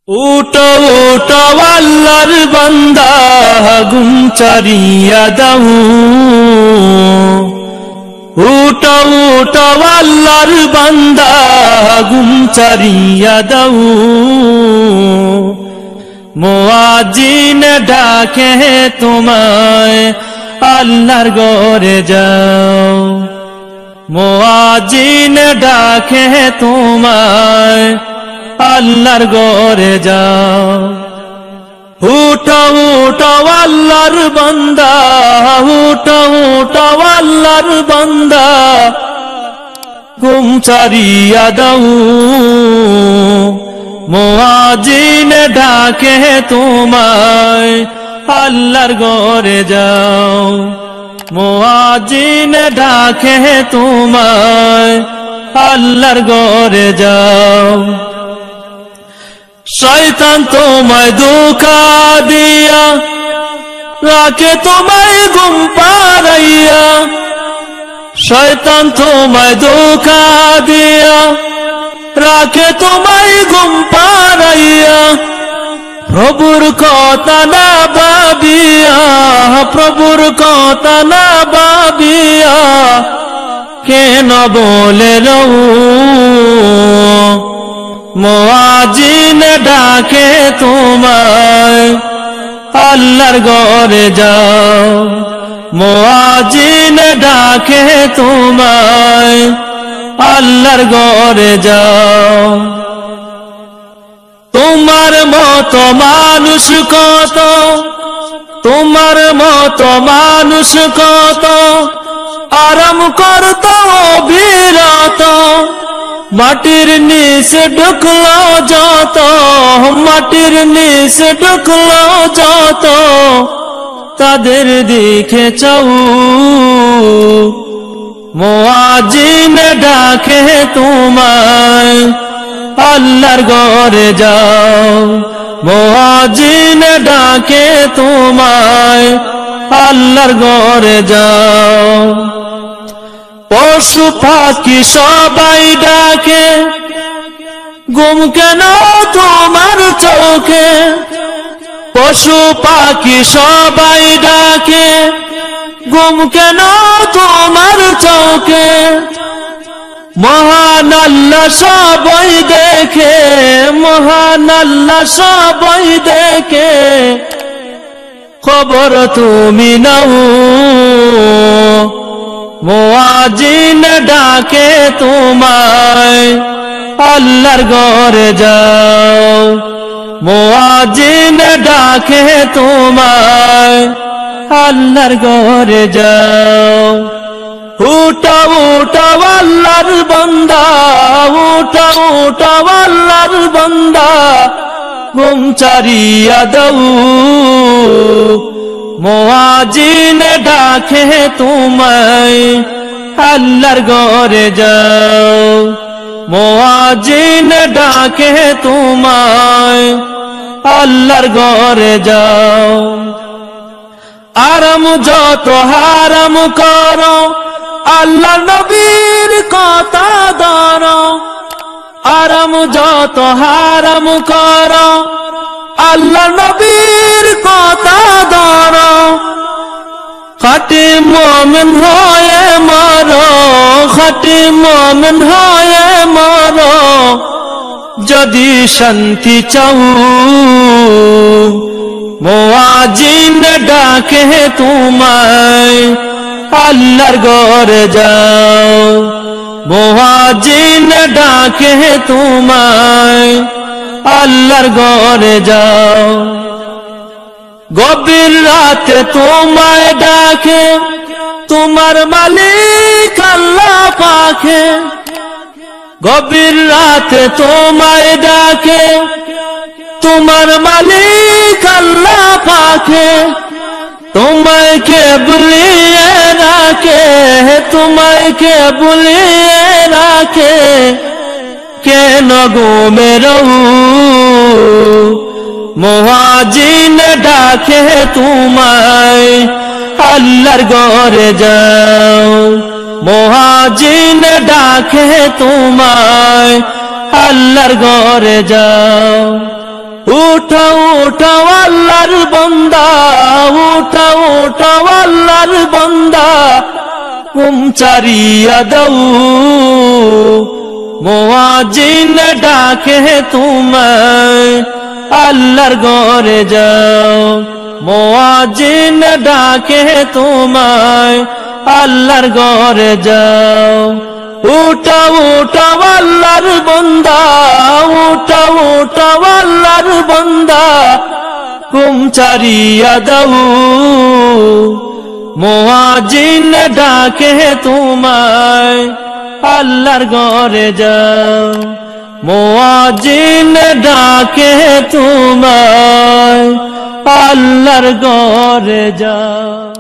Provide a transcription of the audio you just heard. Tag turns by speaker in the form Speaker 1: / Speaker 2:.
Speaker 1: উটো উটো আল্লাহর বান্দা গুম চারিয়া দাও। উটো উটো আল্লাহর বান্দা গুম চারিয়া দাও। মুয়াজ্জিন ডাকে তোমায় আল্লাহর ঘরে যাও। মুয়াজ্জিন ডাকে তোমায় আল্লাহর ঘরে যাও। উঠো উঠো আল্লাহর বান্দা, উঠো উঠো আল্লাহর বান্দা ঘুম ছাড়িয়া দাও। মুয়াজ্জিন ডাকে তোমায় আল্লাহর ঘরে যাও। মুয়াজ্জিন ডাকে তোমায় আল্লাহর ঘরে যাও। শয়তান তোমায় ধোঁকা দিয়া রাখে তোমায় ঘুম পাড়াইয়া। শয়তান তোমায় ধোঁকা দিয়া রাখে তোমায় ঘুম পাড়াইয়া। প্রভুর কথা না ভাবিয়া, প্রভুর কথা না ভাবিয়া কেন বলে রও। মুয়াজ্জিন ডাকে তোমায় আল্লাহর ঘরে যাও। মুয়াজ্জিন ডাকে তোমায় আল্লাহর ঘরে যাও। তোমার মতো মানুষ কত, তোমার মতো মানুষ কত আরাম করত বিরত। মাটির নিচে ঢুকলো যত, মাটির নিচে ঢুকলো যত তাদের দিকে চাও। মুয়াজ্জিন ডাকে তোমায় আল্লাহর ঘরে যাও। মুয়াজ্জিন ডাকে তোমায় আল্লাহর ঘরে যাও। পশু পাখি সবাই ডাকে ঘুম কেন তোমার চোখে। পশু পাখি সবাই ডাকে ঘুম কেন তোমার চোখে। মহান আল্লাহ সবাই দেখে, মহান আল্লাহ সবাই দেখে খবর তুমি নাও। মুয়াজ্জিন ডাকে তোমায় আল্লাহর ঘরে যাও। মুয়াজ্জিন ডাকে তোমায় আল্লাহর ঘরে যাও। উঠো উঠো আল্লাহর বান্দা, উঠো উঠো আল্লাহর বান্দা ঘুম ছাড়িয়া দাও। মুয়াজ্জিন ডাকে তোমায় আল্লাহর ঘরে যাও। মুয়াজ্জিন ডাকে তোমায় আল্লাহর ঘরে যাও। আরাম যত হারাম করো আল্লাহ নবীর কথা ধরো। আরাম যত হারাম করো আল্লাহ নবীর কথা ধরো। খাঁটি মুমিন হয়ে মরো, খাঁটি মুমিন হয়ে মরো যদি শান্তি চাও। মুয়াজ্জিন ডাকে তোমায় আল্লাহর ঘরে যাও। মুয়াজ্জিন ডাকে তোমায় আল্লাহর ঘরে যাও। গভীর রাতে তোমায় ডাকে তোমার মালিক আল্লাহ পাকে। গভীর রাতে তোমায় ডাকে তোমার মালিক আল্লাহ পাকে। তোমায় কে ভুলিয়ে রাখে, তোমায় কে ভুলিয়ে রাখে কেন ঘুমে রও। মুয়াজ্জিন ডাকে তোমায় আল্লাহর ঘরে যাও। মুয়াজ্জিন ডাকে তোমায় আল্লাহর ঘরে যাও। উঠাও উঠাও আল্লাহর বান্দা, উঠাও উঠাও আল্লাহর বান্দা, ঘুম ছাড়িয়া দাও, মুয়াজ্জিন ডাকে তোমায়, আল্লাহর ঘরে যাও, মুয়াজ্জিন ডাকে তোমায়, আল্লাহর ঘরে যাও। উঠাও উঠাও আল্লাহর বান্দা, উঠাও উঠাও আল্লাহর বান্দা, ঘুম ছাড়িয়া দাও, মুয়াজ্জিন ডাকে তোমায়, আল্লাহর ঘরে যাও, মুয়াজ্জিন ডাকে তোমায়, আল্লাহর ঘরে যাও।